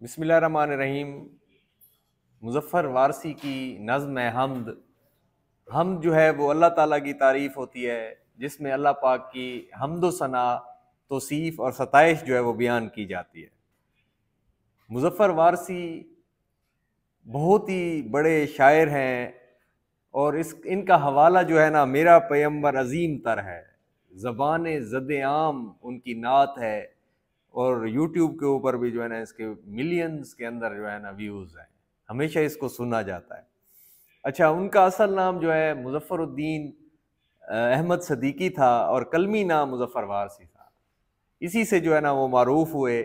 बिस्मिल्लाहिर्रहमानिर्रहीम। मुज़फ़्फ़र वारसी की नज़्म है हमद। हमद जो है वो अल्लाह ताला की तारीफ़ होती है, जिसमें अल्लाह पाक की हम्दो सना, तौसीफ़ और सताइश जो है वो बयान की जाती है। मुज़फ़्फ़र वारसी बहुत ही बड़े शायर हैं और इनका हवाला जो है ना, मेरा पैगम्बर अजीम तर है, ज़बान ज़द आम उनकी नात है। और यूट्यूब के ऊपर भी जो है ना, इसके मिलियंस के अंदर जो है ना व्यूज़ हैं, हमेशा इसको सुना जाता है। अच्छा, उनका असल नाम जो है मुज़फ़्फ़रुद्दीन अहमद सदीकी था और कलमी नाम मुज़फ़्फ़र वारसी था। इसी से जो है ना वो मारूफ हुए।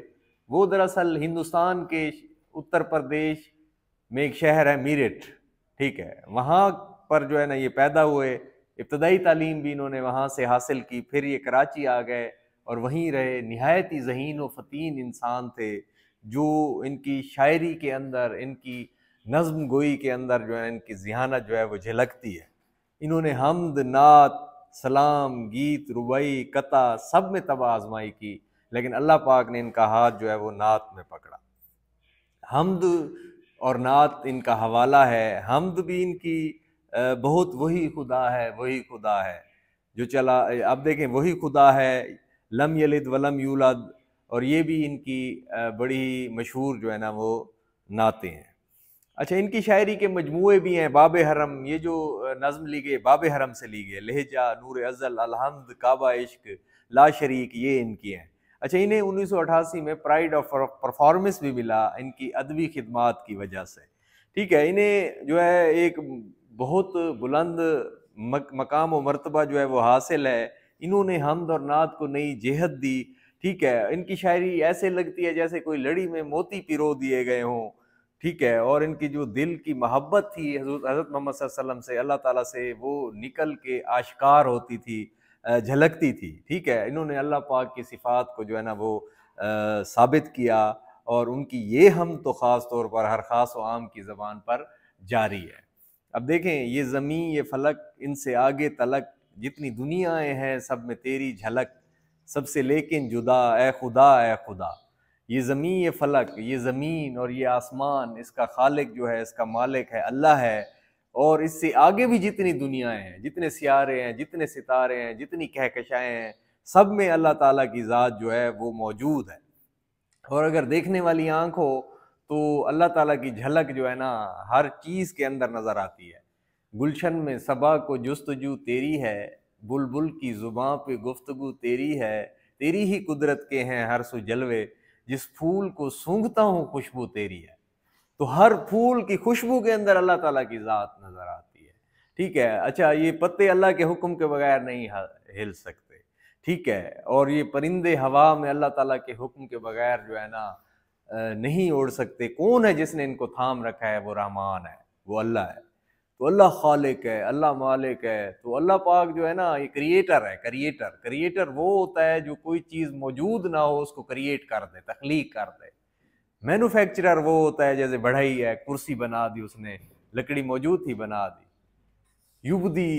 वो दरअसल हिंदुस्तान के उत्तर प्रदेश में एक शहर है मीरठ, ठीक है, वहाँ पर जो है ना ये पैदा हुए। इब्तदाई तालीम भी इन्होंने वहाँ से हासिल की, फिर ये कराची आ गए और वहीं रहे। निहायत ही ज़हीन व फ़तीन इंसान थे, जो इनकी शायरी के अंदर, इनकी नज़्म गोई के अंदर जो है इनकी ज़िहानत जो है वो झलकती है। इन्होंने हम्द, नात, सलाम, गीत, रुबाई, कता सब में तबाह आजमाई की, लेकिन अल्लाह पाक ने इनका हाथ जो है वो नात में पकड़ा। हम्द और नात इनका हवाला है। हम्द भी इनकी बहुत वही खुदा है, वही खुदा है जो चला। अब देखें, वही खुदा है, लम यलिद वलम यूलद। और ये भी इनकी बड़ी मशहूर जो है ना वो नाते हैं। अच्छा, इनकी शायरी के मजमूए भी हैं। बाब हरम, ये जो नज़्म ली गई बाब हरम से ली गई, लहजा, नूर अज़ल, अलहम्द, काबा इश्क, ला शरीक, ये इनकी हैं। अच्छा, इन्हें 1988 में प्राइड ऑफ परफॉर्मेंस भी मिला इनकी अदबी खिदमात की वजह से। ठीक है, इन्हें जो है एक बहुत बुलंद मकाम व मर्तबा जो है वो हासिल है। इन्होंने हम्द और नात को नई जेहत दी। ठीक है, इनकी शायरी ऐसे लगती है जैसे कोई लड़ी में मोती पिरो दिए गए हों। ठीक है, और इनकी जो दिल की मोहब्बत थी हज़रत मोहम्मद सल्लल्लाहु अलैहि वसल्लम से, अल्लाह ताला से, वो निकल के आश्कार होती थी, झलकती थी। ठीक है, इन्होंने अल्लाह पाक की सिफ़ात को जो है ना वो साबित किया। और उनकी ये हम तो ख़ास तौर पर हर ख़ास व आम की ज़बान पर जारी है। अब देखें, ये ज़मीं ये फ़लक, इनसे आगे तलक, जितनी दुनियाएं हैं सब में तेरी झलक, सबसे लेकिन जुदा ए खुदा, ए खुदा। ये ज़मीन ये फ़लक, ये ज़मीन और ये आसमान, इसका खालिक जो है, इसका मालिक है, अल्लाह है। और इससे आगे भी जितनी दुनियाएं हैं, जितने सियारे हैं, जितने सितारे हैं, जितनी कहकशाएं हैं, सब में अल्लाह ताला की ज़ात जो है वो मौजूद है। और अगर देखने वाली आँख हो तो अल्लाह ताला की झलक जो है ना हर चीज़ के अंदर नज़र आती है। गुलशन में सबा को जुस्तजू तेरी है, बुलबुल की ज़ुबां पे गुफ्तगू तेरी है, तेरी ही कुदरत के हैं हर सू जलवे, जिस फूल को सूंघता हूँ खुशबू तेरी है। तो हर फूल की खुशबू के अंदर अल्लाह ताला की ज़ात नज़र आती है। ठीक है, अच्छा, ये पत्ते अल्लाह के हुक्म के बगैर नहीं हिल सकते। ठीक है, और ये परिंदे हवा में अल्लाह ताला के हुक्म के बगैर जो है ना नहीं उड़ सकते। कौन है जिसने इनको थाम रखा है? वो रहमान है, वो अल्लाह है। तो अल्लाह खालिक है, अल्लाह मालिक है। तो अल्लाह पाक जो है ना ये क्रिएटर है। क्रिएटर क्रिएटर वो होता है जो कोई चीज़ मौजूद ना हो उसको क्रिएट कर दे, तख्लीक कर दे। मैन्युफैक्चरर वो होता है जैसे बढ़ई है, कुर्सी बना दी उसने, लकड़ी मौजूद थी बना दी। युबदी,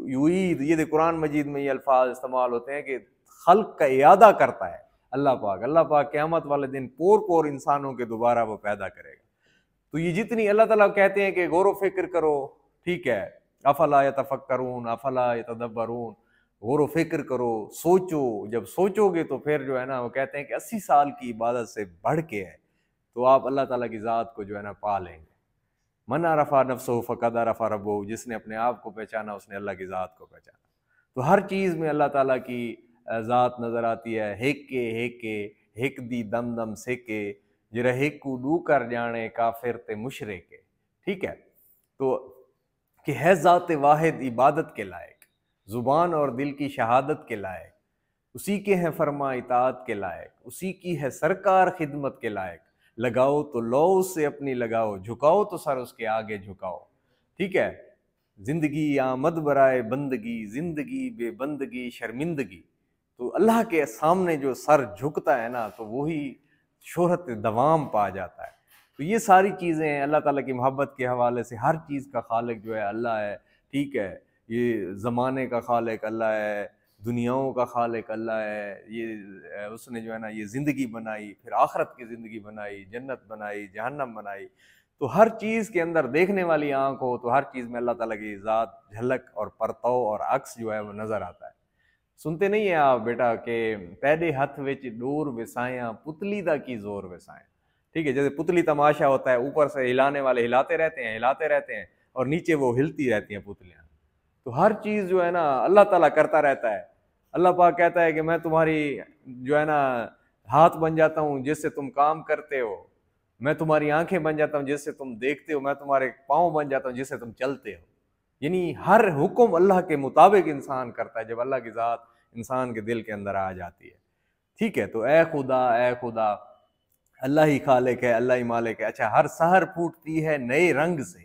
युईद, ये कुरान मजीद में ये अल्फाज इस्तेमाल होते हैं कि खल्क का इयादा करता है अल्लाह पाक। अल्लाह पाक क़यामत वाले दिन पोर पोर इंसानों के दोबारा वो पैदा करेगा। तो ये जितनी अल्लाह ताला कहते हैं कि गौर फिक्र करो, ठीक है, अफला यतफक्करून अफला यतदब्बरून, गौर फिक्र करो, सोचो। जब सोचोगे तो फिर जो है ना वो कहते हैं कि 80 साल की इबादत से बढ़ के है, तो आप अल्लाह ताला की ज़ात को जो है ना पा लेंगे। मन अरफा नफ्सहु फ़क़द अरफा रब्बहु, जिसने अपने आप को पहचाना उसने अल्लाह की ज़ात को पहचाना। तो हर चीज़ में अल्लाह ताला की ज़ात नज़र आती है। हेके हिक दी दम दम सेके, जरा हेकू डू कर जाने काफिर ते मुशरिके। ठीक है, तो कि है ज़ात वाहिद इबादत के लायक, ज़ुबान और दिल की शहादत के लायक, उसी के हैं फरमा इताअत के लायक, उसी की है सरकार खिदमत के लायक। लगाओ तो लो उससे अपनी लगाओ, झुकाओ तो सर उसके आगे झुकाओ। ठीक है, जिंदगी आमद बराए बंदगी, जिंदगी बेबंदगी शर्मिंदगी। तो अल्लाह के सामने जो सर झुकता है ना, तो वही शोहरत दवाम पा जाता है। तो ये सारी चीज़ें हैं अल्लाह ताला की मोहब्बत के हवाले से। हर चीज़ का खालिक जो है अल्लाह है। ठीक है, ये ज़माने का खालिक अल्लाह है, दुनियाओं का खालिक अल्लाह है, ये उसने जो है ना ये ज़िंदगी बनाई, फिर आखिरत की ज़िंदगी बनाई, जन्नत बनाई, जहन्नम बनाई। तो हर चीज़ के अंदर देखने वाली आँख हो तो हर चीज़ में अल्लाह ताला की ज़ात झलक और परताव और अक्स जो है वो नज़र आता है। सुनते नहीं है आप बेटा कि पैदे हथ विच डोर विसाया पुतली दा की जोर विसाया। ठीक है, जैसे पुतली तमाशा होता है, ऊपर से हिलाने वाले हिलाते रहते हैं और नीचे वो हिलती रहती हैं पुतलियाँ। तो हर चीज़ जो है ना अल्लाह ताला करता रहता है। अल्लाह पाक कहता है कि मैं तुम्हारी जो है ना हाथ बन जाता हूँ जिससे तुम काम करते हो, मैं तुम्हारी आंखें बन जाता हूँ जिससे तुम देखते हो, मैं तुम्हारे पाँव बन जाता हूँ जिससे तुम चलते हो। यानी हर हुक्म अल्लाह के मुताबिक इंसान करता है जब अल्लाह की ज़ात इंसान के दिल के अंदर आ जाती है। ठीक है, तो ए खुदा अल्लाह ही खालिक है, अल्लाह ही मालिक है। अच्छा, हर सहर फूटती है नए रंग से।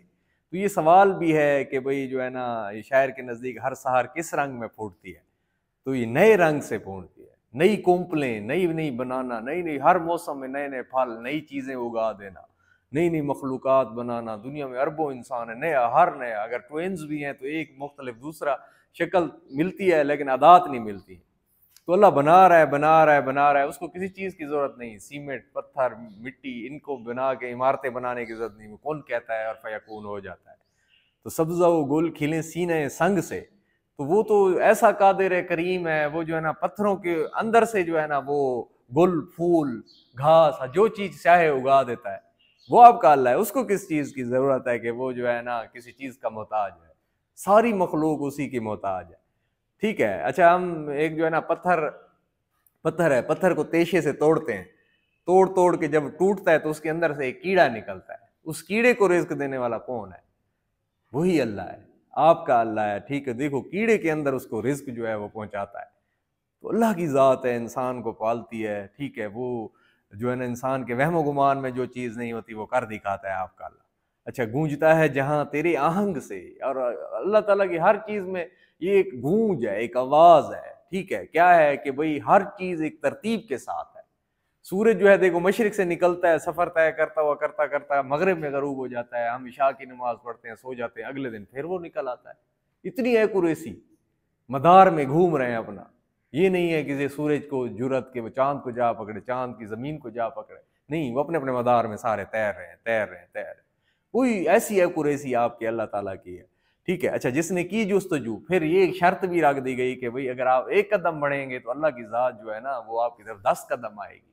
तो ये सवाल भी है कि भाई जो है ना ये शायर के नज़दीक हर सहर किस रंग में फूटती है? तो ये नए रंग से फूटती है। नई कोंपलें, नई नई बनाना, नई नई हर मौसम में नए नए फल, नई चीज़ें उगा देना, नई नई मखलूक़ात बनाना। दुनिया में अरबों इंसान है, नया हर नया। अगर ट्विन्स भी हैं तो एक मुख्तलिफ दूसरा शक्ल मिलती है लेकिन अदात नहीं मिलती। तो अल्लाह बना रहा है, बना रहा है, बना रहा है, उसको किसी चीज़ की ज़रूरत नहीं। सीमेंट, पत्थर, मिट्टी, इनको बना के इमारतें बनाने की ज़रूरत नहीं। वो कौन कहता है और फयकून हो जाता है। तो सब्ज़ा व गुल खिले सीने संग से, तो वो तो ऐसा कादिर है, करीम है, वो जो है ना पत्थरों के अंदर से जो है ना वो गुल, फूल, घास, जो चीज़ चाहे उगा देता है। वो आपका अल्लाह है, उसको किस चीज़ की ज़रूरत है कि वो जो है ना किसी चीज़ का मोहताज है। सारी मखलूक उसी की मोहताज है। ठीक है, अच्छा, हम एक जो है ना पत्थर पत्थर है, पत्थर को तेशे से तोड़ते हैं, तोड़ तोड़ के जब टूटता है तो उसके अंदर से एक कीड़ा निकलता है। उस कीड़े को रिज्क देने वाला कौन है? वही अल्लाह है, आपका अल्लाह है। ठीक है, देखो कीड़े के अंदर उसको रिज्क जो है वो पहुंचाता है। तो अल्लाह की ज़ात है, इंसान को पालती है। ठीक है, वो जो है ना इंसान के वहमो गुमान में जो चीज़ नहीं होती वो कर दिखाता है आपका अल्लाह। अच्छा, गूंजता है जहां तेरे आहंग से, और अल्लाह ताला की हर चीज़ में ये एक गूंज है, एक आवाज़ है। ठीक है, क्या है कि भाई हर चीज़ एक तरतीब के साथ है। सूरज जो है देखो मशरिक से निकलता है, सफ़र तय करता हुआ करता करता मगरिब में गरूब हो जाता है, हम इशा की नमाज पढ़ते हैं, सो जाते हैं, अगले दिन फिर वो निकल आता है। इतनी एक्यूरेसी, मदार में घूम रहे हैं अपना। ये नहीं है कि सूरज को जुरत के वो चांद को जा पकड़े, चांद की ज़मीन को जा पकड़े, नहीं, वो अपने अपने मदार में सारे तैर रहे हैं, तैर रहे हैं, तैर रहे हैं। कोई ऐसी एक्यूरेसी आपकी अल्लाह ताला की है। ठीक है, अच्छा, जिसने की जुस्तजू, फिर ये एक शर्त भी रख दी गई कि भाई अगर आप एक कदम बढ़ेंगे तो अल्लाह की ज़ात जो है ना वो आपकी तरफ 10 कदम आएगी।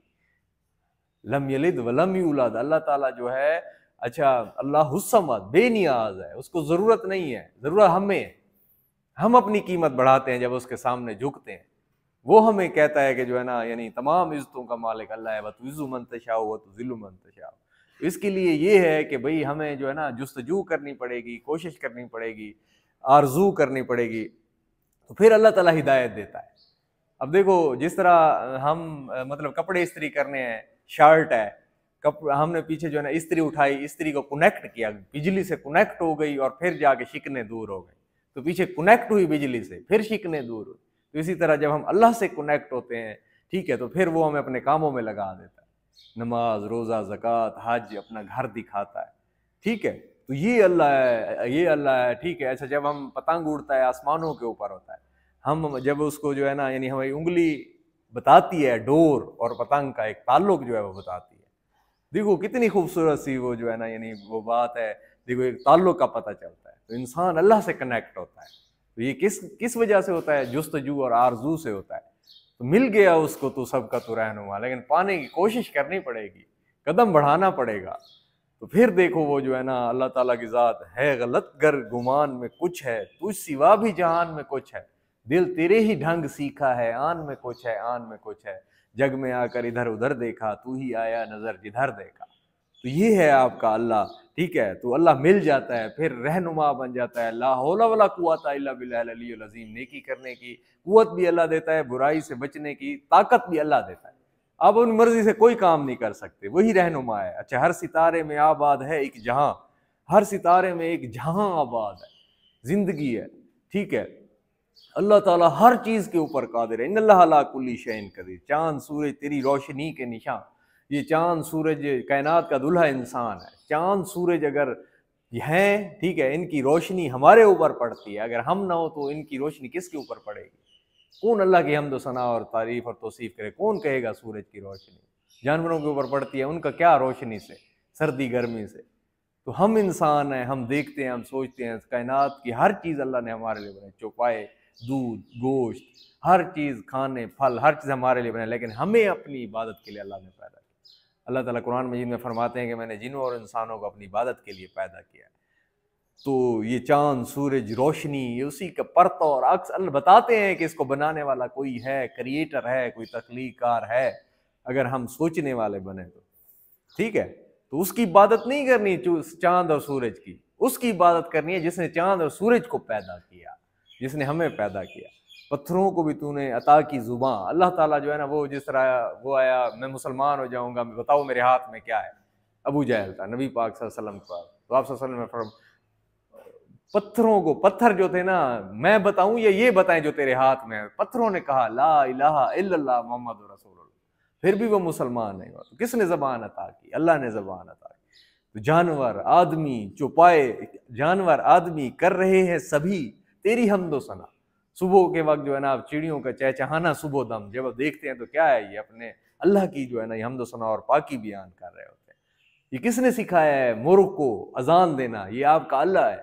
लम यलिद वलम यूलद, अल्लाह ताला जो है, अच्छा, अल्लाह हुस्समद, बेनियाज है, उसको ज़रूरत नहीं है, ज़रूरत हमें है। हम अपनी कीमत बढ़ाते हैं जब उसके सामने झुकते हैं। वो हमें कहता है कि जो है ना यानी तमाम इज़्ज़तों का मालिक अल्लाह है, व तुइज़्ज़ु मन तशाउ व तुज़िल्लु मन तशाउ। इसके लिए ये है कि भाई हमें जो है ना जुस्तजू करनी पड़ेगी, कोशिश करनी पड़ेगी, आरज़ू करनी पड़ेगी, तो फिर अल्लाह ताला हिदायत देता है। अब देखो, जिस तरह हम मतलब कपड़े इस्त्री करने हैं, शर्ट है, हमने पीछे जो है ना इस्त्री उठाई, इस्त्री को कनेक्ट किया, बिजली से कनेक्ट हो गई और फिर जाके शिकने दूर हो गई। तो पीछे कनेक्ट हुई बिजली से, फिर शिकने दूर हुई। तो इसी तरह जब हम अल्लाह से कनेक्ट होते हैं, ठीक है, तो फिर वो हमें अपने कामों में लगा देता है। नमाज, रोज़ा, ज़कात, हज, अपना घर दिखाता है। ठीक है, तो ये अल्लाह है, ये अल्लाह है। ठीक है, अच्छा, जब हम पतंग उड़ता है, आसमानों के ऊपर होता है, हम जब उसको जो है ना यानी हमारी उंगली बताती है डोर और पतंग का एक ताल्लुक जो है वो बताती है। देखो कितनी खूबसूरत सी वो जो है ना यानी वो बात है। देखो, एक ताल्लुक का पता चलता है। तो इंसान अल्लाह से कनेक्ट होता है। तो ये किस किस वजह से होता है? जुस्तजू और आरजू से होता है। तो मिल गया उसको तो सबका तो रहनुमा, लेकिन पाने की कोशिश करनी पड़ेगी, कदम बढ़ाना पड़ेगा। तो फिर देखो वो जो है ना अल्लाह ताला की ज़ात है, गलत गर गुमान में कुछ है, तुझ सिवा भी जहान में कुछ है, दिल तेरे ही ढंग सीखा है, आन में कुछ है, आन में कुछ है, जग में आकर इधर उधर देखा, तू ही आया नजर जिधर देखा। तो ये है आपका अल्लाह। ठीक है, तो अल्लाह मिल जाता है, फिर रहनुमा बन जाता है। ला हौला वला कुव्वता इल्ला बिल्लाहिल अलिय्युल अज़ीम। नेकी करने की कुव्वत भी अल्लाह देता है, बुराई से बचने की ताकत भी अल्लाह देता है। आप अपनी मर्जी से कोई काम नहीं कर सकते, वही रहनुमा है। अच्छा, हर सितारे में आबाद है एक जहां, हर सितारे में एक जहां आबाद है, जिंदगी है। ठीक है, अल्लाह ताला हर चीज के ऊपर कादिर है। इन्नल्लाह अला कुल्ली शैइन कदीर। चांद सूरज तेरी रोशनी के निशान, ये चांद सूरज कायनात का दुल्हा इंसान है। चांद सूरज अगर हैं, ठीक है, इनकी रोशनी हमारे ऊपर पड़ती है, अगर हम ना हो तो इनकी रोशनी किसके ऊपर पड़ेगी? कौन अल्लाह की हम्द सना और तारीफ और तौसीफ करे? कौन कहेगा सूरज की रोशनी जानवरों के ऊपर पड़ती है, उनका क्या रोशनी से, सर्दी गर्मी से। तो हम इंसान हैं, हम देखते हैं, हम सोचते हैं, कायनात की हर चीज़ अल्लाह ने हमारे लिए बनाई, चौपाए, दूध, गोश्त, हर चीज़, खाने, फल, हर चीज़ हमारे लिए बनाई, लेकिन हमें अपनी इबादत के लिए अल्लाह ने पैदा किया। अल्लाह ताला कुरान मजीद में फरमाते हैं कि मैंने जिन्नों और इंसानों को अपनी इबादत के लिए पैदा किया। तो ये चांद, सूरज, रोशनी, ये उसी का परता और अक्स। अल्लाह बताते हैं कि इसको बनाने वाला कोई है, क्रिएटर है, कोई तख्लीकार है, अगर हम सोचने वाले बने तो, ठीक है। तो उसकी इबादत नहीं करनी चांद और सूरज की, उसकी इबादत करनी है जिसने चांद और सूरज को पैदा किया, जिसने हमें पैदा किया। पत्थरों को भी तूने अता की जुबां। अल्लाह ताला जो है ना, वो जिस तरह वो आया, मैं मुसलमान हो जाऊंगा, बताओ मेरे हाथ में क्या है। अबू जहल था नबी पाक सल्लल्लाहु अलैहि वसल्लम का, तो आप सल्लल्लाहु अलैहि वसल्लम पत्थरों को, पत्थर जो थे ना, मैं बताऊं या ये बताएं जो तेरे हाथ में है? पत्थरों ने कहा ला इलाहा इल्लल्लाह मुहम्मदुर रसूलुल्लाह, फिर भी वो मुसलमान नहीं हुआ। तो किसने जबान अता की? अल्लाह ने जबान अता की। तो जानवर, आदमी, चौपाए, जानवर, आदमी कर रहे हैं सभी तेरी हम्दो सना। सुबह के वक्त जो है ना, चिड़ियों का चहचहाना सुबह दम जब आप देखते हैं तो क्या है, ये अपने अल्लाह की जो है ना, ये हम्दो सना और पाकी बयान कर रहे होते हैं। ये किसने सिखाया है? मोर को अजान देना, ये आपका अल्लाह है।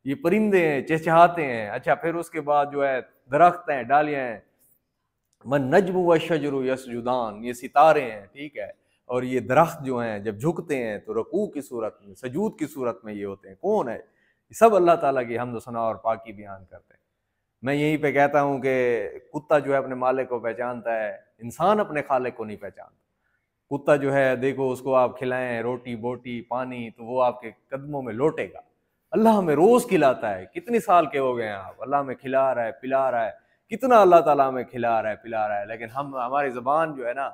ये परिंदे हैं, चहचहाते हैं। अच्छा, फिर उसके बाद जो है दरख्त हैं, डालियां हैं, मन नज्म व शजरु यसजुदान, ये सितारे हैं, ठीक है। और ये दरख्त जो हैं जब झुकते हैं तो रकू की सूरत में, सजूद की सूरत में ये होते हैं। कौन है? ये सब अल्लाह ताला की हम्द सना और पाकी बयान करते हैं। मैं यहीं पे कहता हूँ कि कुत्ता जो है अपने मालिक को पहचानता है, इंसान अपने खालिक को नहीं पहचानता। कुत्ता जो है, देखो उसको आप खिलाएं रोटी बोटी पानी, तो वो आपके कदमों में लौटेगा। अल्लाह हमें रोज खिलाता है। कितने साल के हो गए हैं आप, अल्लाह हमें खिला रहा है, पिला रहा है, कितना अल्लाह ताला हमें खिला रहा है, पिला रहा है, लेकिन हम, हमारी ज़बान जो है ना,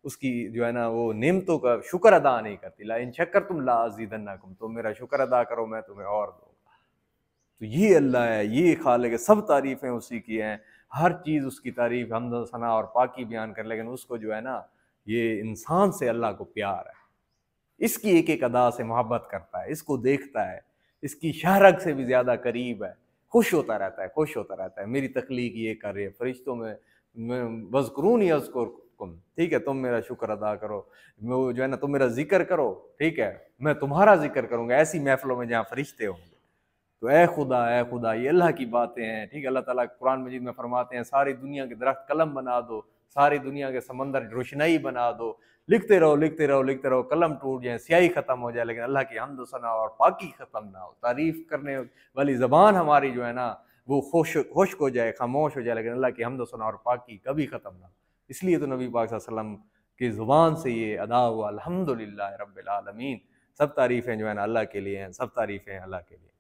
उसकी जो है ना, वो नेमतों का शुक्र अदा नहीं करती। ला इन शक्करतुम ला अज़ीदन्नकुम, तुम मेरा शुक्र अदा करो, मैं तुम्हें और दूंगा। तो ये अल्लाह है, ये खालिक है, सब तारीफ़ें उसी की हैं, हर चीज़ उसकी तारीफ़, हम्द सना और पाकी बयान कर। लेकिन उसको जो है ना, ये इंसान से अल्लाह को प्यार है, इसकी एक एक अदा से मोहब्बत करता है, इसको देखता है, इसकी शहरक से भी ज़्यादा करीब है, खुश होता रहता है, खुश होता रहता है। मेरी तख्लीक ये कर रही है, फरिश्तों में वज़कुरूनी अज़कुरकुम, ठीक है, तुम मेरा शुक्र अदा करो, वो जो है ना, तुम मेरा जिक्र करो, ठीक है, मैं तुम्हारा जिक्र करूँगा ऐसी महफिलों में जहाँ फरिश्ते होंगे। तो ए खुदा, ये अल्लाह की बातें हैं, ठीक है। अल्लाह ताला कुरान मजीद में फरमाते हैं, सारी दुनिया के दरख्त कलम बना दो, सारी दुनिया के समंदर रोशनाई बना दो, लिखते रहो, लिखते रहो, लिखते रहो, कलम टूट जाए, स्याही खत्म हो जाए, लेकिन अल्लाह की हम्द सना और पाकी खत्म ना हो। तारीफ करने वाली ज़बान हमारी जो है ना, वो खुश्क हो जाए, खामोश हो जाए, लेकिन अल्लाह की हम्द सना और पाकी कभी खत्म ना हो। इसलिए तो नबी पाक सल्लल्लाहु अलैहि वसल्लम की ज़ुबान से ये अदा हुआ, अल्हम्दुलिल्लाह रब्बिल आलमीन। सब तारीफ़ें जो है ना अल्लाह के लिए हैं, सब तारीफ़ें अल्लाह के लिए।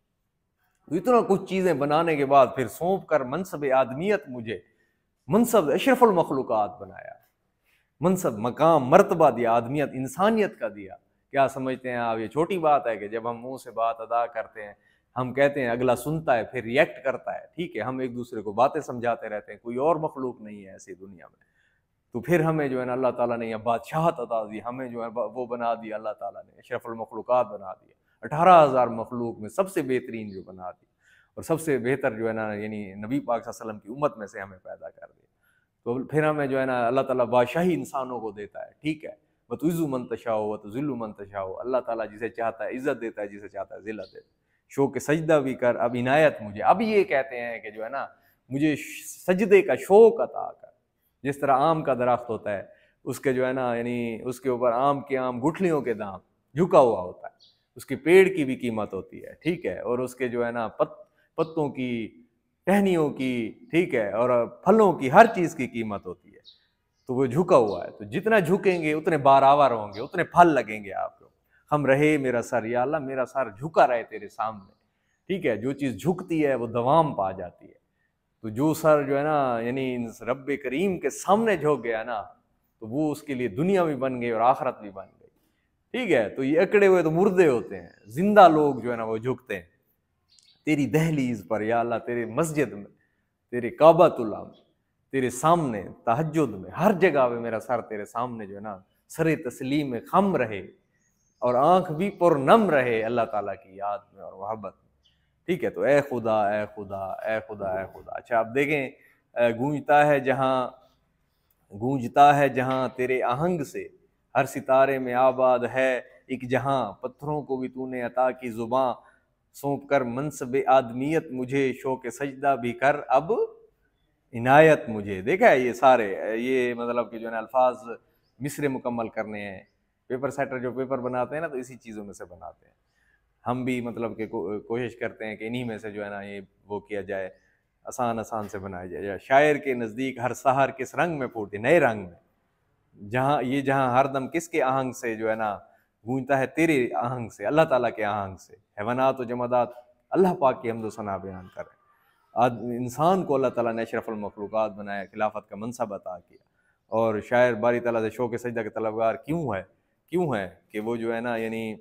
तो इतना कुछ चीज़ें बनाने के बाद फिर सौंप कर मनसब आदमियत मुझे, मनसब अशरफुल मखलूक़ात बनाया, मनसब, मकाम, मर्तबा दिया, आदमियत, इंसानियत का दिया। क्या समझते हैं आप, ये छोटी बात है कि जब हम मुंह से बात अदा करते हैं, हम कहते हैं, अगला सुनता है, फिर रिएक्ट करता है, ठीक है, हम एक दूसरे को बातें समझाते रहते हैं, कोई और मखलूक नहीं है ऐसी दुनिया में। तो फिर हमें जो है ना अल्लाह ताला ने यह बादशाहत अता दी, हमें जो है वो बना दिया, अल्लाह ताला ने अशरफुल मखलूक़ात बना दिया, 18,000 मखलूक में सबसे बेहतरीन जो बना दी, और सबसे बेहतर जो है ना, यानी नबी पाक सल्लल्लाहु अलैहि वसल्लम की उम्मत में से हमें पैदा कर दिया। तो फिर हमें जो है ना अल्लाह ताला बादशाही इंसानों को देता है, ठीक है। व तुइज़्ज़ु मन तशाओ व तुज़िल्लु मन तशाओ, अल्लाह ताला जिसे चाहता है इज़्ज़त देता है, जिसे चाहता है ज़िल्लत देता है। शौक़ सजदा भी कर, अब इनायत मुझे, अब ये कहते हैं कि जो है ना, मुझे सजदे का शौक़ अता कर। जिस तरह आम का दरख्त होता है, उसके जो है ना, यानी उसके ऊपर आम के गुठलियों के दाम झुका हुआ होता है, उसके पेड़ की भी कीमत होती है, ठीक है, और उसके जो है ना पत्तों की, टहनियों की, ठीक है, और फलों की, हर चीज़ की कीमत होती है। तो वो झुका हुआ है, तो जितना झुकेंगे उतने बारावर होंगे, उतने फल लगेंगे आपको। हम रहे मेरा सर, या अल्लाह मेरा सर झुका रहे तेरे सामने, ठीक है। जो चीज़ झुकती है वो दवाम पा जाती है। तो जो सर जो है ना, यानी रब्बे करीम के सामने झुक गया ना, तो वो उसके लिए दुनिया भी बन गई और आखरत भी बन गई, ठीक है। तो ये अकड़े हुए तो मुर्दे होते हैं, जिंदा लोग जो है ना वो झुकते हैं तेरी दहलीज पर, या अल्लाह तेरे मस्जिद में, तेरे काबातुल्लाह में, तेरे सामने तहज्जुद में, हर जगह पे मेरा सर तेरे सामने जो है ना, सरे तस्लीम में खम रहे, और आंख भी पुरनम रहे अल्लाह ताला की याद में और मोहब्बत में, ठीक है। तो ए खुदा, ए खुदा, ए खुदा, ए खुदा। अच्छा, आप देखें, गूंजता है जहाँ तेरे आहंग से, हर सितारे में आबाद है एक जहाँ, पत्थरों को भी तूने अता की जुबां, सौंप कर मनसब आदमियत मुझे, शौक सजदा भी कर अब इनायत मुझे। देखा है ये सारे, ये मतलब कि जो है ना अल्फाज मिसरे मुकम्मल करने हैं। पेपर सेटर जो पेपर बनाते हैं ना, तो इसी चीज़ों में से बनाते हैं। हम भी मतलब कि कोशिश करते हैं कि इन्हीं में से जो है ना ये वो किया जाए, आसान आसान से बनाया जाए। शायर के नज़दीक हर सहार किस रंग में फूटती, नए रंग में, जहाँ हरदम किसके आहंग से जो है ना गूंजता है, तेरे आहंग से, अल्लाह ताला के आहंग से। हैवानात व जमादात अल्लाह पाक की हम्द सना बयान कर रहे हैं। इंसान को अल्लाह ताला ने अशरफुल मखलूक़ात बनाया, खिलाफत का मनसब अता किया। और शायर बारी ताला से शौक़ सजदा के तलबगार क्यों है कि वो जो है ना यानी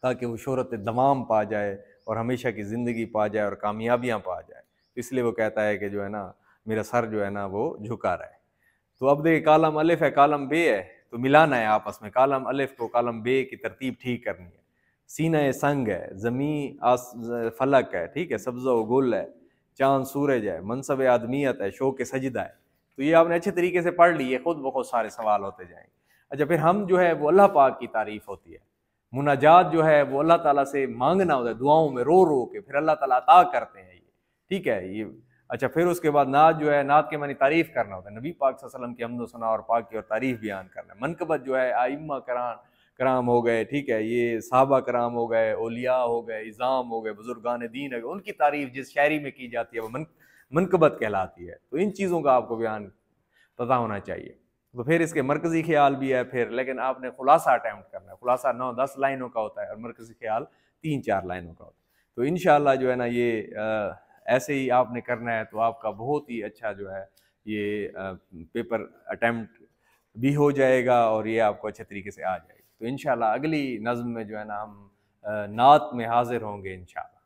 ताकि वो शोहरत दमाम पा जाए और हमेशा की ज़िंदगी पा जाए और कामयाबियाँ पा जाए। तो इसलिए वो कहता है कि जो है ना मेरा सर जो है ना वो झुका रहा है। तो अब देखिए, कालम अलिफ है, कालम बे है, तो मिलाना है आपस में। कालम अलिफ को कालम बे की तरतीब ठीक करनी है। सीना ये संग है, ज़मी आस फलक है, ठीक है, सब्ज़ा व गुल है, चाँद सूरज है, मनसब आदमियत है, शौक़ सजदा है। तो ये आपने अच्छे तरीके से पढ़ ली है, खुद ब खुद सारे सवाल होते जाएंगे। अच्छा, फिर हम जो है वो अल्लाह पाक की तारीफ़ होती है, मुनाजात जो है वो अल्लाह ताला से मांगना होता है, दुआओं में रो रो के, फिर अल्लाह ताला अता करते हैं ये, ठीक है ये। अच्छा, फिर उसके बाद नात जो है, नात के मानी तारीफ़ करना होता है, नबी पाक सल्लल्लाहु अलैहि वसल्लम की हम्द सना और पाक की और तारीफ़ बयान करना है। मनकबत जो है आइम्मा कराम हो गए, ठीक है, ये साहबा कराम हो गए, औलिया हो गए, इज़ाम हो गए, बुजुर्गान दीन हो गए, उनकी तारीफ़ जिस शायरी में की जाती है वो मनकबत कहलाती है। तो इन चीज़ों का आपको बयान पता होना चाहिए। तो फिर इसके मरकज़ी ख्याल भी है फिर, लेकिन आपने खुलासा अटैम्प्ट करना है। खुलासा 9-10 लाइनों का होता है और मरकज़ी ख्याल 3-4 लाइनों का होता है। तो इंशाअल्लाह जो है ना ये ऐसे ही आपने करना है, तो आपका बहुत ही अच्छा जो है ये पेपर अटैम्प्ट भी हो जाएगा और ये आपको अच्छे तरीके से आ जाएगा। तो इंशाअल्लाह अगली नज़्म में जो है ना हम नात में हाजिर होंगे इंशाअल्लाह।